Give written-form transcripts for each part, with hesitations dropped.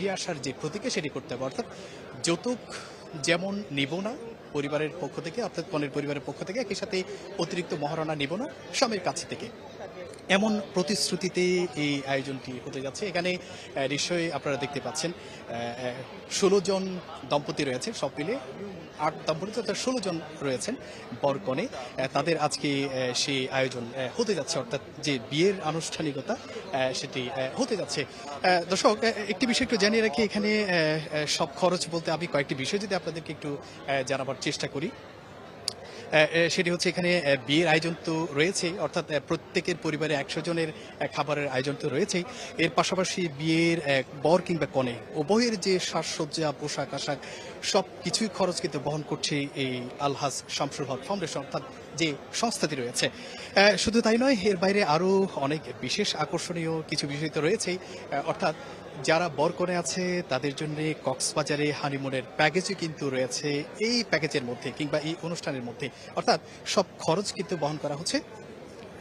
ফিরে আসার যে প্রতিক্রিয়া সেটি করতে হবে। অর্থাৎ যৌতুক যেমন নিব না পরিবারের পক্ষ থেকে, অর্থাৎ কনের পরিবারের পক্ষ থেকে, একই সাথে অতিরিক্ত মহারণা নিব না স্বামীর কাছ থেকে, এমন প্রতিশ্রুতিতে এই আয়োজনটি হতে যাচ্ছে। এখানে নিশ্চয়ই আপনারা দেখতে পাচ্ছেন 16 জন দম্পতি রয়েছে, সব মিলে 8 দম্পতি, অর্থাৎ 16 জন রয়েছেন বর কনে। তাদের আজকে সেই আয়োজন হতে যাচ্ছে, অর্থাৎ যে বিয়ের আনুষ্ঠানিকতা সেটি হতে যাচ্ছে। দর্শক, একটি বিষয় একটু জানিয়ে রাখি, এখানে সব খরচ বলতে আমি কয়েকটি বিষয় যদি আপনাদেরকে একটু জানাবার চেষ্টা করি। সেটি হচ্ছে এখানে বিয়ের আয়োজন তো রয়েছেই, অর্থাৎ প্রত্যেকের পরিবারে 100 জনের খাবারের আয়োজন তো রয়েছেই। এর পাশাপাশি বিয়ের বর কিংবা কনে উভয়ের যে সাজসজ্জা, পোশাক আশাক সব কিছুই খরচ কিন্তু বহন করছে এই আলহাজ শামসুল হক ফাউন্ডেশন, অর্থাৎ যে সংস্থাটি রয়েছে। শুধু তাই নয়, এর বাইরে আরও অনেক বিশেষ আকর্ষণীয় কিছু বিষয় তো রয়েছেই। অর্থাৎ যারা বরকনে আছে তাদের জন্য কক্সবাজারে হানিমুনের প্যাকেজও কিন্তু রয়েছে এই প্যাকেজের মধ্যে কিংবা এই অনুষ্ঠানের মধ্যে। অর্থাৎ সব খরচ কিন্তু বহন করা হচ্ছে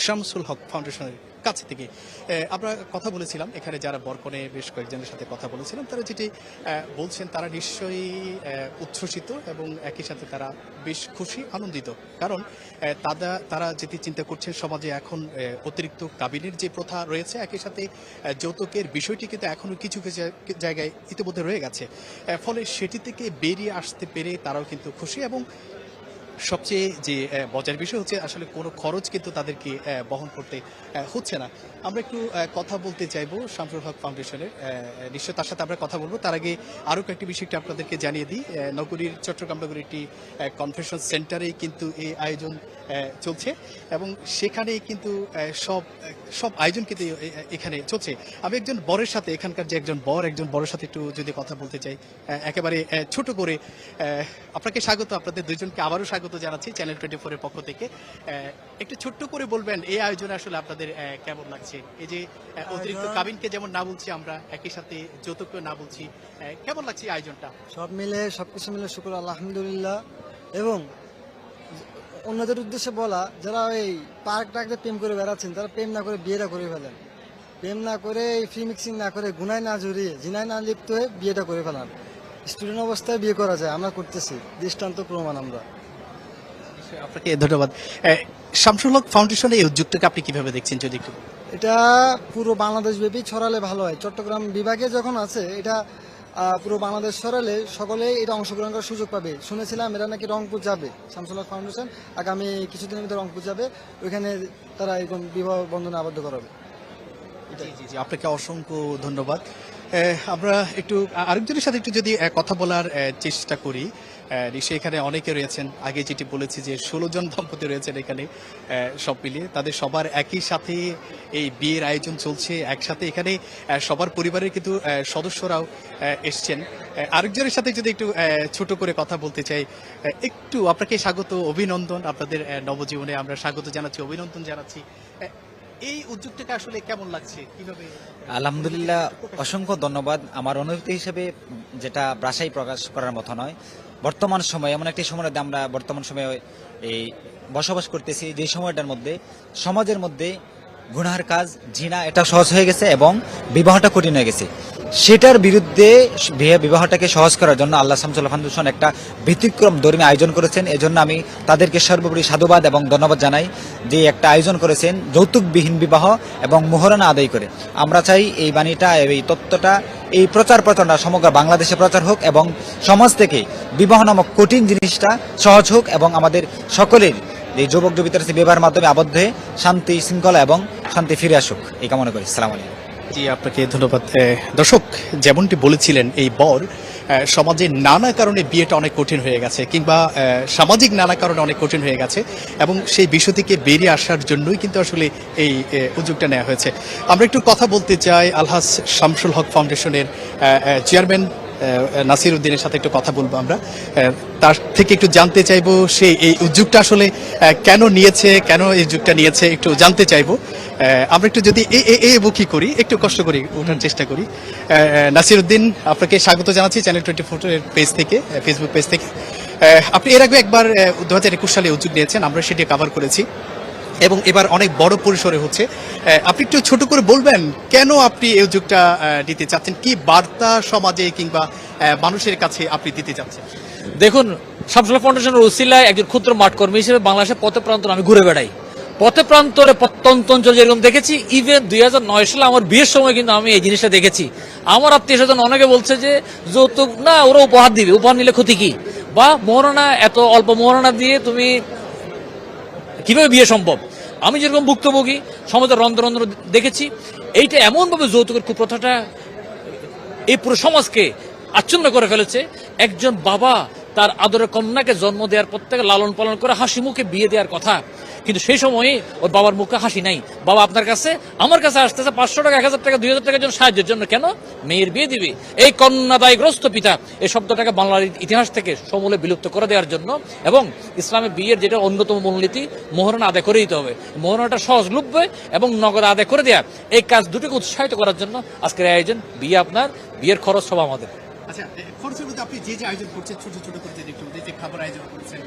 শামসুল হক ফাউন্ডেশনের কাছ থেকে। আমরা কথা বলেছিলাম এখানে যারা বরকনে, বেশ কয়েকজনের সাথে কথা বলেছিলাম, তারা যেটি বলছেন তারা নিশ্চয়ই উচ্ছ্বসিত এবং একই সাথে তারা বেশ খুশি, আনন্দিত। কারণ তারা যেটি চিন্তা করছেন, সমাজে এখন অতিরিক্ত কাবিনের যে প্রথা রয়েছে, একই সাথে যৌতুকের বিষয়টি কিন্তু এখনও কিছু কিছু জায়গায় ইতিমধ্যে রয়ে গেছে। ফলে সেটি থেকে বেরিয়ে আসতে পেরে তারাও কিন্তু খুশি। এবং সবচেয়ে যে মজার বিষয় হচ্ছে আসলে কোনো খরচ কিন্তু তাদেরকে বহন করতে হচ্ছে না। আমরা একটু কথা বলতে চাইবো শামসুল হক ফাউন্ডেশনের, নিশ্চয় তার সাথে আমরা কথা বলবো। তার আগে আরও কয়েকটি বিষয়টি আপনাদেরকে জানিয়ে দিই। চট্টগ্রাম নগরীর একটি কনভেনশন সেন্টারে কিন্তু এই আয়োজন চলছে এবং সেখানেই কিন্তু সব আয়োজন কিন্তু এখানে চলছে। আমি একজন বরের সাথে, এখানকার যে একজন বরের সাথে একটু যদি কথা বলতে চাই, একেবারে ছোট করে। আপনাকে স্বাগত, আপনাদের দুজনকে আবারও স্বাগত জানাচ্ছি চ্যানেল 24 এর পক্ষ থেকে। একটু ছোট্ট করে বলবেন এই আয়োজনে আসলে আপনাদের কেমন লাগছে? এই যে অতিরিক্ত কাবিনকে যেমন না বলছি আমরা, একই সাথে যৌতুককে না বলছি, কেমন লাগছে এই আয়োজনটা? সবকিছু মিলে শুকর আলহামদুলিল্লাহ। এবং অন্যদের উদ্দেশ্যে বলা, যারা এই পার্ক টার্কে প্রেম করে বেড়াচ্ছেন, তারা প্রেম না করে বিয়েটা করে ফেলেন। প্রেম না করে, এই ফ্রি মিক্সিং না করে, গুনায় না জড়িয়ে, জিনায় না লিপ্ত হয়ে বিয়েটা করে ফেলান। স্টুডেন্ট অবস্থায় বিয়ে করা যায়, আমরা করতেছি, দৃষ্টান্ত প্রমাণ আমরা। আপনাকে ধন্যবাদ। শামসুল হক ফাউন্ডেশনের এই উদ্যোগটাকে আপনি কিভাবে দেখছেন যদি একটু? এটা পুরো বাংলাদেশ ব্যাপী ছড়ালে ভালো হয়। চট্টগ্রাম বিভাগে যখন আছে, এটা পুরো বাংলাদেশ ছড়ালে সকলেই এটা অংশগ্রহণ করার সুযোগ পাবে। শুনেছিলাম এরা নাকি রংপুর যাবে, শামসুল হক ফাউন্ডেশন আগামী কিছুদিনের মধ্যে রংপুর যাবে, ওইখানে তারা এরকম বিবাহ বন্ধনে আবদ্ধ করাবে। জি, আপনাকে অসংখ্য ধন্যবাদ। আমরা একটু আরেকজনের সাথে একটু যদি কথা বলার চেষ্টা করি। নিশ্চয়ই এখানে অনেকে রয়েছেন, আগে যেটি বলেছি যে 16 জন দম্পতি রয়েছেন এখানে, সব মিলিয়ে তাদের সবার একই সাথে এই বিয়ের আয়োজন চলছে একসাথে। এখানে সবার পরিবারের কিন্তু সদস্যরাও এসছেন। আরেকজনের সাথে যদি একটু ছোট করে কথা বলতে চাই, একটু আপনাকে স্বাগত, অভিনন্দন আপনাদের নবজীবনে। আমরা স্বাগত জানাচ্ছি, অভিনন্দন জানাচ্ছি। এই উদ্যোগটাকে আসলে কেমন লাগছে, কিভাবে? আলহামদুলিল্লাহ, অসংখ্য ধন্যবাদ। আমার অনুভূতি হিসেবে যেটা ভাষায় প্রকাশ করার মতো নয়। বর্তমান সময় এমন একটি সময় আমরা বর্তমান সময়ে এই বসবাস করতেছি, যে সময়টার মধ্যে সমাজের মধ্যে গুনাহের কাজ, জিনা, এটা সহজ হয়ে গেছে এবং বিবাহটা কঠিন হয়ে গেছে। সেটার বিরুদ্ধে বিবাহটাকে সহজ করার জন্য আল্লাহ শামসুল ফাউন্ডেশন একটা ব্যতিক্রম ধর্মী আয়োজন করেছেন। এজন্য আমি তাদেরকে সর্বোপরি সাধুবাদ এবং ধন্যবাদ জানাই যে একটা আয়োজন করেছেন যৌতুকবিহীন বিবাহ এবং মোহরানা আদায় করে। আমরা চাই এই বাণীটা, এই তত্ত্বটা, এই প্রচারটা সমগ্র বাংলাদেশে প্রচার হোক এবং সমাজ থেকে বিবাহ নামক কঠিন জিনিসটা সহজ হোক এবং আমাদের সকলের এই যুবক যুবতীরা বিবাহের মাধ্যমে আবদ্ধ হয়ে শান্তি, শৃঙ্খলা এবং শান্তি ফিরে আসুক, এই কামনা করি। আসসালামু আলাইকুম। জি, আপনাকে ধন্যবাদ। দর্শক, যেমনটি বলেছিলেন, এই বর সমাজে নানা কারণে বিয়েটা অনেক কঠিন হয়ে গেছে, কিংবা সামাজিক নানা কারণে অনেক কঠিন হয়ে গেছে, এবং সেই বিষয় থেকে বেরিয়ে আসার জন্যই কিন্তু আসলে এই উদ্যোগটা নেওয়া হয়েছে। আমরা একটু কথা বলতে চাই আলহাজ শামসুল হক ফাউন্ডেশনের চেয়ারম্যান নাসির উদ্দিনের সাথে একটু কথা বলবো আমরা। তার থেকে একটু জানতে চাইবো সে এই উদ্যোগটা আসলে কেন এই উদ্যোগটা নিয়েছে একটু জানতে চাইবো। আমরা একটু যদি মুখী করি, একটু কষ্ট করি ওঠার চেষ্টা করি। নাসির উদ্দিন, আপনাকে স্বাগত জানাচ্ছি চ্যানেল 24 এর পেজ থেকে, ফেসবুক পেজ থেকে। আপনি এর আগে একবার 2021 সালে উদ্যোগ নিয়েছেন, আমরা সেটি কভার করেছি। এবং এবার অনেক বড় পরিসরে হচ্ছে। আপনি একটু ছোট করে বলবেন কেন আপনি এই উদ্যোগটা দিতে চাচ্ছেন, কি বার্তা সমাজে কিংবা মানুষের কাছে আপনি দিতে চাচ্ছেন? দেখুন, শামসুল্লাহ ফাউন্ডেশনের উসিলায় একজন ক্ষুদ্র মাঠ কর্মী হিসেবে বাংলাদেশের পথে প্রান্তরে আমি ঘুরে বেড়াই। পথে প্রান্তরে প্রত্যন্ত অঞ্চল যেরকম দেখেছি, ইভেন 2009 সালে আমার বিয়ের সময় কিন্তু আমি এই জিনিসটা দেখেছি। আমার আত্মীয় স্বজন অনেকে বলছে যে যৌতুক না, ওরা উপহার দিবে, উপহার নিলে ক্ষতি কি, বা মোহরানা, এত অল্প মোহরানা দিয়ে তুমি কিভাবে বিয়ে সম্ভব। আমি যেরকম ভুক্তভোগী সমাজের রন্ধ্র দেখেছি, এইটা এমনভাবে যৌতুকের কুপ্রথাটা এই পুরো সমাজকে আচ্ছন্ন করে ফেলেছে। একজন বাবা তার আদরের কন্যাকে জন্ম দেওয়ার পর থেকে লালন পালন করে হাসি মুখে বিয়ে দেওয়ার কথা, কিন্তু সেই সময়ে ওর বাবার মুখে হাসি নাই। বাবা আপনার কাছে, আমার কাছে আসতেছে 500 টাকা, 1000 টাকা, 2000 টাকার জন্য, সাহায্যের জন্য। কেন? মেয়ের বিয়ে দিবে। এই কন্যাদায়গ্রস্ত পিতা এই শব্দটাকে বাংলার ইতিহাস থেকে সমূলে বিলুপ্ত করে দেওয়ার জন্য, এবং ইসলামে বিয়ের যেটা অন্যতম মূলনীতি, মোহরানা আদায় করে দিতে হবে। মোহরানাটা সহজলভ্য এবং নগদ আদায় করে দেওয়া, এই কাজ দুটোকে উৎসাহিত করার জন্য আজকের আয়োজন। বিয়ে আপনার, বিয়ের খরচ সব আমাদের। আচ্ছা, খরচের মধ্যে আপনি যে আয়োজন করছেন, ছোট ছোট করে একটু যে খাবার আয়োজন করেছেন,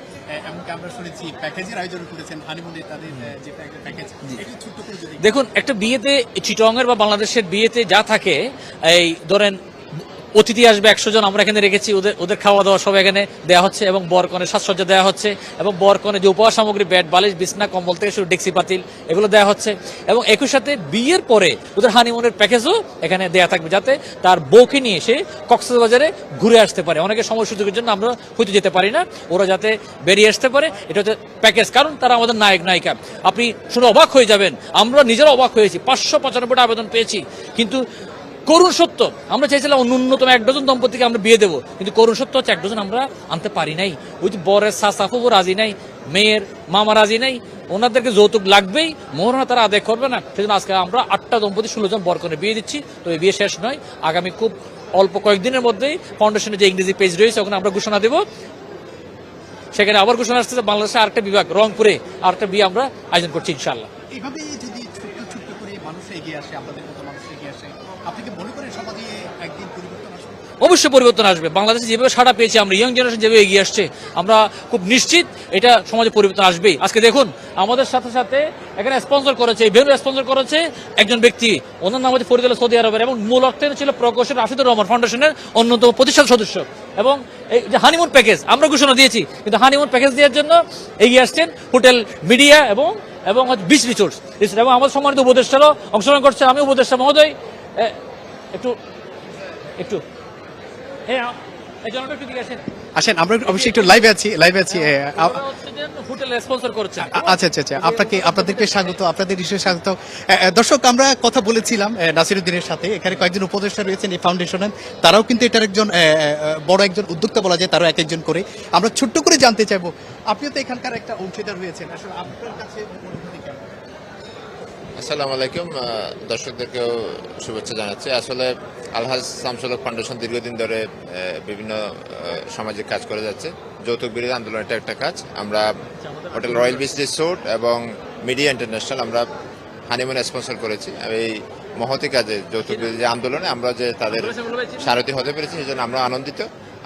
এমনকি আমরা শুনেছি প্যাকেজের আয়োজন করেছেন, হানিমুনে তাদের যে প্যাকেজ, একটু ছোট করে যদি। দেখুন, একটা বিয়েতে, চিটংয়ের বা বাংলাদেশের বিয়েতে যা থাকে, এই ধরেন অতিথি আসবে 100 জন, আমরা এখানে রেখেছি, ওদের খাওয়া দাওয়া সব এখানে দেওয়া হচ্ছে, এবং বরকনের সাজসজ্জা দেওয়া হচ্ছে, এবং বরকনের যে উপহার সামগ্রী, ব্যাট, বালিশ, বিছনা, কম্বল থেকে শুরু ডেক্সি পাতিল, এগুলো দেওয়া হচ্ছে। এবং একই সাথে বিয়ের পরে ওদের হানিমুনের প্যাকেজও এখানে দেওয়া থাকবে, যাতে তার বউকে নিয়ে এসে কক্সবাজারে ঘুরে আসতে পারে। অনেকে সময় সুযোগের জন্য আমরা হয়তো যেতে পারি না, ওরা যাতে বেরিয়ে আসতে পারে, এটা হচ্ছে প্যাকেজ। কারণ তারা আমাদের নায়ক নায়িকা। আপনি শুনে অবাক হয়ে যাবেন, আমরা নিজেরা অবাক হয়েছি, 595টা আবেদন পেয়েছি। কিন্তু করুণ সত্য, আমরা চাইছিলাম ন্যূনতম 1 ডজন দম্পতিকে আমরা বিয়ে দেবো, কিন্তু করুণ সত্য হচ্ছে 1 ডজন আমরা আনতে পারি নাই। ওই যে বরের সাফু রাজি নাই, মেয়ের মামা রাজি নাই, ওনাদেরকে যৌতুক লাগবেই, মোহরানা তারা আদায় করবে না। সেজন্য আজকে আমরা 8টা দম্পতি 16 জন বরকনে বিয়ে দিচ্ছি। তো এই বিয়ে শেষ নয়, আগামী খুব অল্প কয়েকদিনের মধ্যেই ফাউন্ডেশনের যে ইংরেজি পেজ রয়েছে ওখানে আমরা ঘোষণা দেব। সেখানে আবার ঘোষণা আসছে বাংলাদেশে আরেকটা বিভাগ, রংপুরে আরেকটা বিয়ে আমরা আয়োজন করছি ইনশাআল্লাহ। এইভাবে যদি ছোট্ট ছোট্ট করে মানুষ এগিয়ে আসে, আপনাদের মতো মানুষ এগিয়ে আসে, আপনি কি মনে করেন সমাজে একদিন পরিবর্তন আসবে? অবশ্যই পরিবর্তন আসবে। বাংলাদেশে যেভাবে সাড়া পেয়েছি আমরা, ইয়ং জেনারেশন যেভাবে এগিয়ে আসছে, আমরা খুব নিশ্চিত এটা সমাজে পরিবর্তন আসবেই। আজকে দেখুন, আমাদের সাথে সাথে এখানে স্পন্সর করেছে, ভেন্যু স্পন্সর করেছে একজন ব্যক্তি, ওনার নাম হচ্ছে ফরিদ আল সৌদি আরবের, এবং মূল অর্থায়ন ছিল প্রকৌশল রাশিদুর রহমান, ফাউন্ডেশনের অন্যতম প্রতিষ্ঠাতা সদস্য। এবং এই যে হানিমুন প্যাকেজ আমরা ঘোষণা দিয়েছি, কিন্তু হানিমুন প্যাকেজ দেওয়ার জন্য এগিয়ে আসছেন হোটেল মিডিয়া এবং বিচ রিসোর্স, এবং আমাদের সম্মানিত উপদেষ্টারাও অংশগ্রহণ করছে। আমি উপদেষ্টা মহোদয় একটু একটু আসেন, আমরা অবশ্যই একটু লাইভে আছি। হোটেল স্পন্সর করছে। আচ্ছা আচ্ছা আচ্ছা, আপনাদেরকে স্বাগত, আপনাদের বিষয়ে স্বাগত। দর্শক, আমরা কথা বলেছিলাম নাসিরউদ্দিনের সাথে, এখানে কয়েকজন উপদেষ্টা রয়েছেন এই ফাউন্ডেশনের, তারাও কিন্তু এটার একজন বড় একজন উদ্যোক্তা বলা যায়, তারাও এক একজন করে। আমরা ছোট্ট করে জানতে চাইবো, আপনিও তো এখানকার একটা অংশীদার হয়েছেন, আসলে আপনার কাছে অনুভূতি কেমন? আসসালামু আলাইকুম, দর্শকদেরকেও শুভেচ্ছা জানাচ্ছি। আসলে আলহাজ শামসুল হক ফাউন্ডেশন দীর্ঘদিন ধরে বিভিন্ন সামাজিক কাজ করে যাচ্ছে। যৌতুক বিরোধী আন্দোলন এটা একটা কাজ। আমরা হোটেল রয়্যাল বিচ রিসোর্ট এবং মিডিয়া ইন্টারন্যাশনাল আমরা হানিমুন স্পন্সর করেছি। এই মহতি কাজে, যৌতুক বিরোধী আন্দোলনে আমরা যে তাদের সারথি হতে পেরেছি, সেই জন্য আমরা আনন্দিত।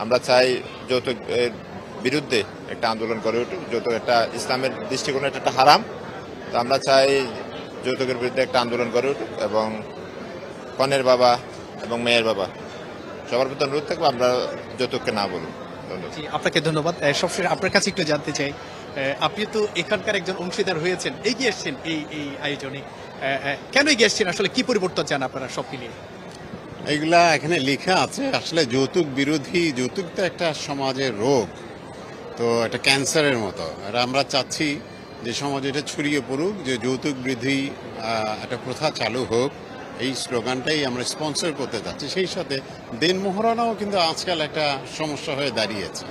আমরা চাই যৌতুক বিরুদ্ধে একটা আন্দোলন গড়ে উঠুক। যৌতুক একটা ইসলামের দৃষ্টিকোণে এটা একটা হারাম। তো আমরা চাই যৌতুকের বিরুদ্ধে একটা আন্দোলন গড়ে উঠুক, এবং কনের বাবা এবং মেয়ের বাবা সবার প্রতি অনুরোধ থাকবে আমরা যৌতুককে না বলুন। আপনাকে ধন্যবাদ। সবশেষে আপনার কাছে একটু জানতে চাই, আপনি তো এখানকার একজন অংশীদার হয়েছেন, এগিয়ে এসছেন এই আয়োজনে, কেন এগিয়ে এসছেন, আসলে কি পরিবর্তন চান আপনারা সব মিলিয়ে? এগুলা এখানে লেখা আছে। আসলে যৌতুক বিরোধী, যৌতুক তো একটা সমাজের রোগ, তো এটা ক্যান্সারের মতো। আর আমরা চাচ্ছি যে সমাজে এটা ছড়িয়ে পড়ুক, যে যৌতুক বিরোধী একটা প্রথা চালু হোক। এই স্লোগানটাই আমরা স্পন্সর করতে যাচ্ছি। সেই সাথে দেন মোহরানাও কিন্তু আজকাল একটা সমস্যা হয়ে দাঁড়িয়েছে,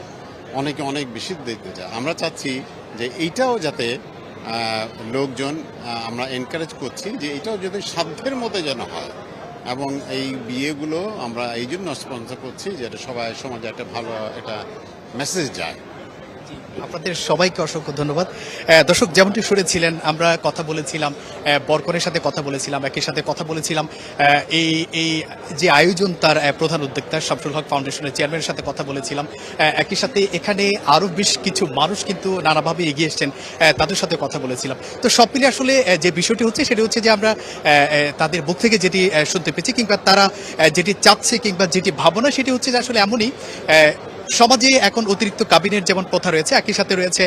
অনেকে অনেক বেশি দিতে চায়। আমরা চাচ্ছি যে এইটাও যাতে লোকজন, আমরা এনকারেজ করছি যে এটাও যাতে সাধ্যের মতো যেন হয়, এবং এই বিয়েগুলো আমরা এই জন্য স্পন্সর করছি যেটা সবাই সমাজে একটা ভালো একটা মেসেজ যায়। আপনাদের সবাইকে অসংখ্য ধন্যবাদ। দর্শক, যেমনটি শুনেছিলেন, আমরা কথা বলেছিলাম, বরকনের সাথে কথা বলেছিলাম, একই সাথে কথা বলেছিলাম এই এই যে আয়োজন তার প্রধান উদ্যোক্তা শামসুল হক ফাউন্ডেশনের চেয়ারম্যানের সাথে কথা বলেছিলাম। একই সাথে এখানে আরও বেশ কিছু মানুষ কিন্তু নানাভাবে এগিয়ে এসছেন, তাদের সাথে কথা বলেছিলাম। তো সব মিলে আসলে যে বিষয়টি হচ্ছে সেটি হচ্ছে যে আমরা তাদের মুখ থেকে যেটি শুনতে পেয়েছি, কিংবা তারা যেটি চাচ্ছে কিংবা যেটি ভাবনা, সেটি হচ্ছে যে আসলে এমনই সমাজে এখন অতিরিক্ত কাবিনের যেমন প্রথা রয়েছে, একই সাথে রয়েছে